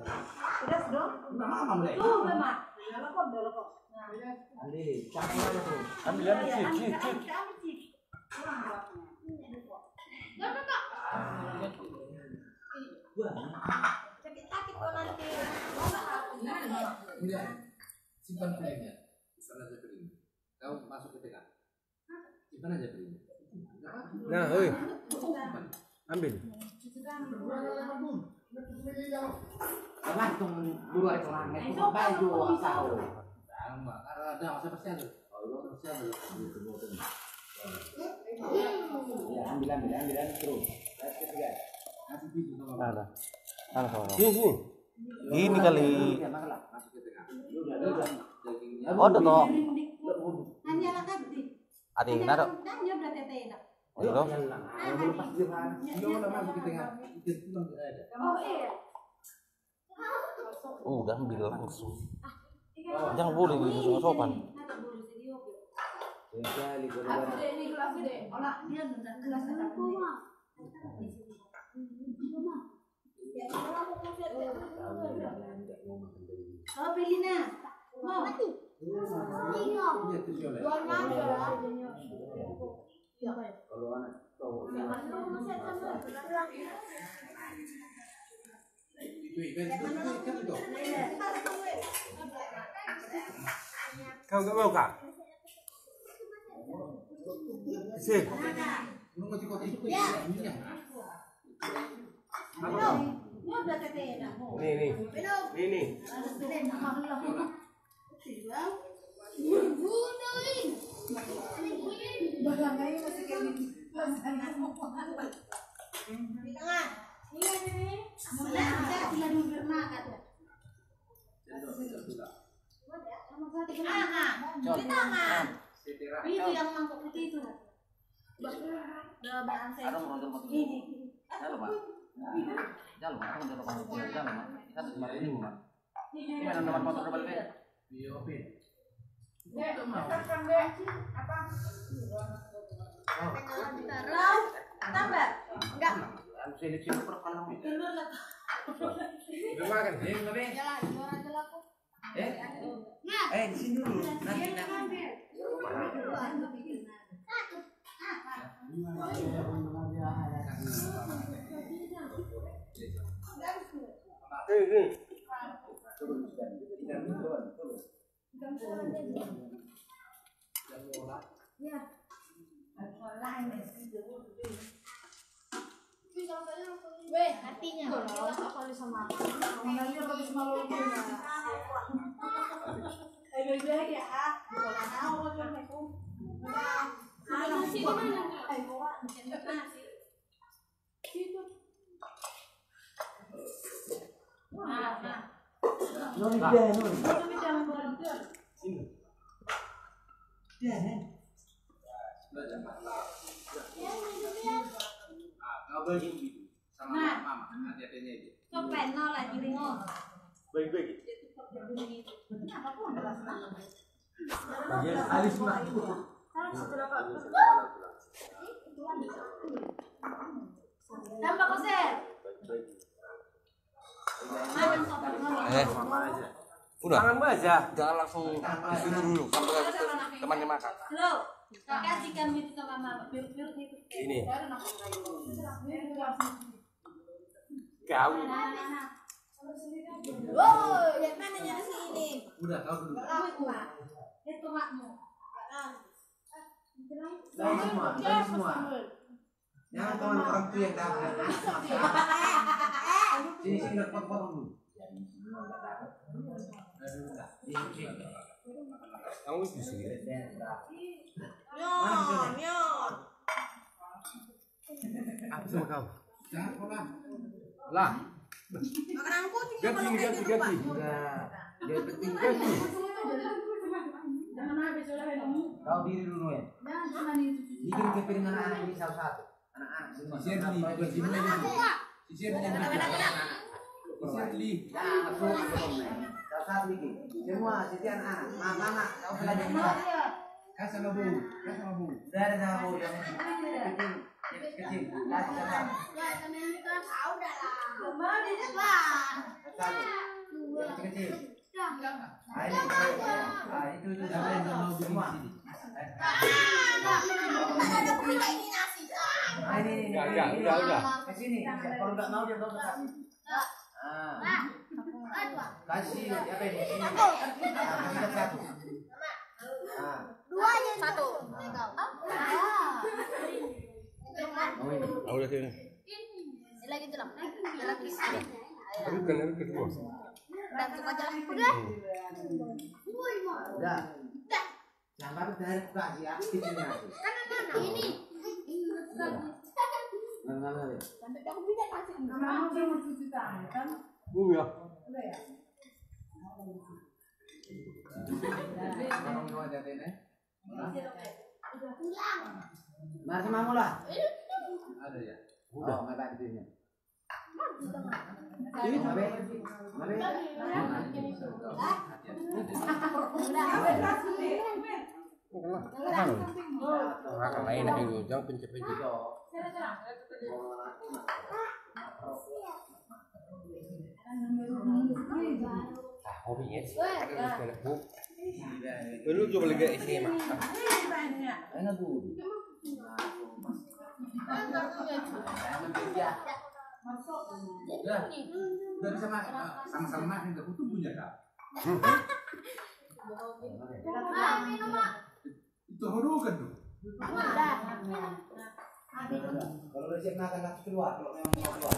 Pedas dong? Tuh, Mak. Udah lekop. Ambil cip. Sakit kok nanti. Enggak. Simpan kulitnya. Simpan aja kulitnya. Kau masuk ke tengah. Simpan aja kulitnya. Nah, oi. Ambil. Langsung dulu aja orangnya. Itu baju asal. Sama. Ada masa pasti ada. Kalau pasti ada. Ya, ambil terus. Ketiga. Kasih bisu sama. Ada. Sini. Ini kali. Masuk ke tengah. Oh, toh. Hanya lah tadi. Ada yang naruh. Hanya berarti teh. Oh, toh. Belum pas dia kan. Dia masuk ke tengah. Itu pulang ke ada. Oh iya. Udah ambil langsung. Jangan boleh di sopan. Sekali Ini gelas gede. Olah dia benar gelas ada kuah. Oh, pilihnya. Mau. Kalau anak cowok Kau nggak mau kak? Sih. Nih. Barangkali masih kayak gini. Di tengah. Ini. Saya tinggal di rumah kan. Di tangan. Itu yang mangkuk putih itu. Jalan saya. Ini. Tambah? Enggak. di sini dulu. Weh, hatinya. Kalau sama aku. Namanya bagus malu ya. Assalamualaikum. Nasi di mana? Nasi. Situ. Nah. Sini. Ya, nih. Kau bagi sama mama, hati-hatinya itu. Kok penol lagi ringo. Baik. Kenapa kok enggak senang? Alis nak. Tambah koser. Udah. Tangan aja. Jangan langsung disuruh dulu sampai temannya makan. Halo. Kasihkan itu sama mama. Biru-biru itu. Ini. Kau. Wow, yang mana yang sini? Udah, kau dulu. Itu makmu. Dari semua. Jangan teman orang tua yang tahu. Sini potong dulu. Kamu di sini. Nyon. Apa sama kau? Jangan Lah. Makananku Ganti. Enggak. Dia penting ganti. Kau diri dulu ya. Bikin ke piringan anak ini satu-satu. Anak-anak semua. Sisir beli. Satu bikin. Semua sisi anak-anak. Mama, kau belajar juga. Kasih sama bu. Udah ada sama bu. Yang kecil. Kasih sama. Satu. Yang kecil. Itu semua. Udah. Ke sini. Kalau nggak mau dia bawa ke kasih. Kasih apa ini? Kasih satu. Dua aja satu. Udah sini. Lagi tuh lah. Lagi. Kan kedua. Langsung aja lah. Udah. Udah. Jangan baru dari buka sih ya. Ini. Mana ya? Sampai aku bisa kasih. Kamu udah mau cuci tangan kan? Ya. Udah ya? Orang mau jadi nih. Mari sama mula. Ada ya. Oh, nggak ada di sini. Mari. Makan lain itu jangan pencet-pencet. Hobi ya. Lu coba lagi isi mak. Enak bu. Udah bisa makan sama-sama makan nggak butuh punya kak. Itu huru kan tuh. Kalau udah siap makan langsung keluar kalau memang mau keluar.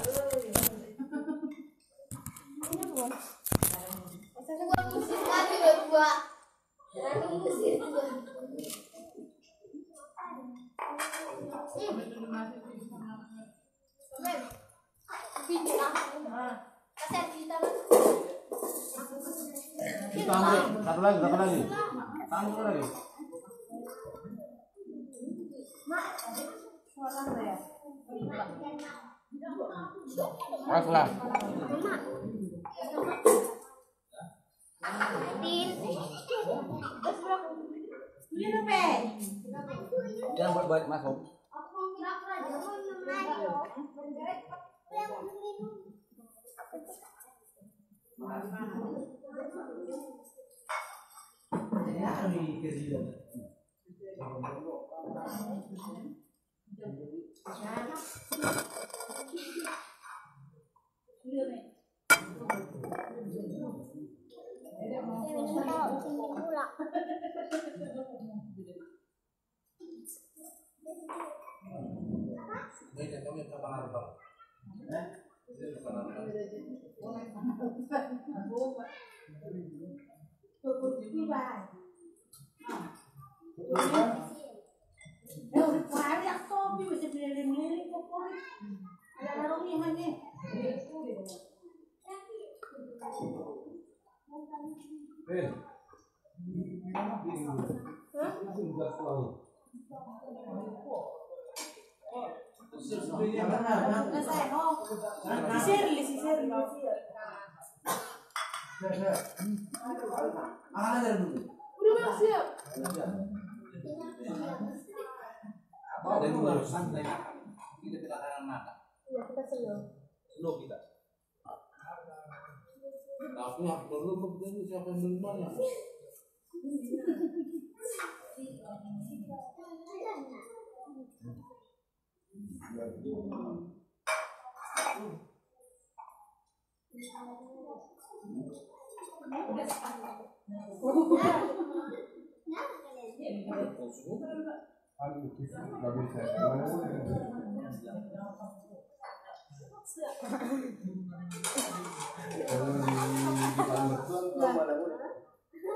Satu lagi. Satu lagi. Maslah. Jangan buat masuk. Slow kita. Tapi harus perlu kemudian siapa yang menerimanya.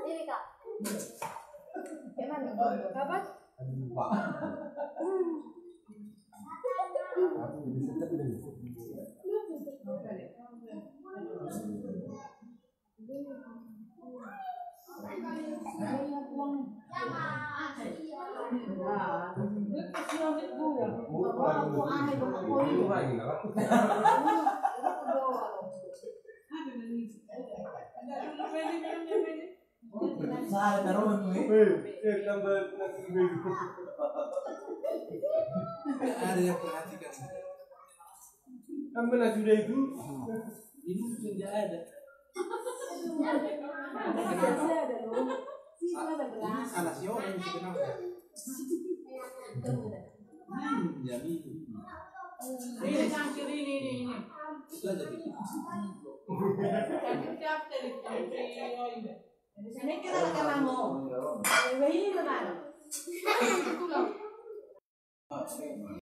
Ini kak. Gimana? Apa? Saya taruh ini. Ada yang perhatikan. Ambil sudah itu. Ini sudah ada. Salah siapa yang sebenarnya? Jadi Ini yang kiri ini. sudah jadi. Siap tadi. Ini kita akan mau. Ini mana?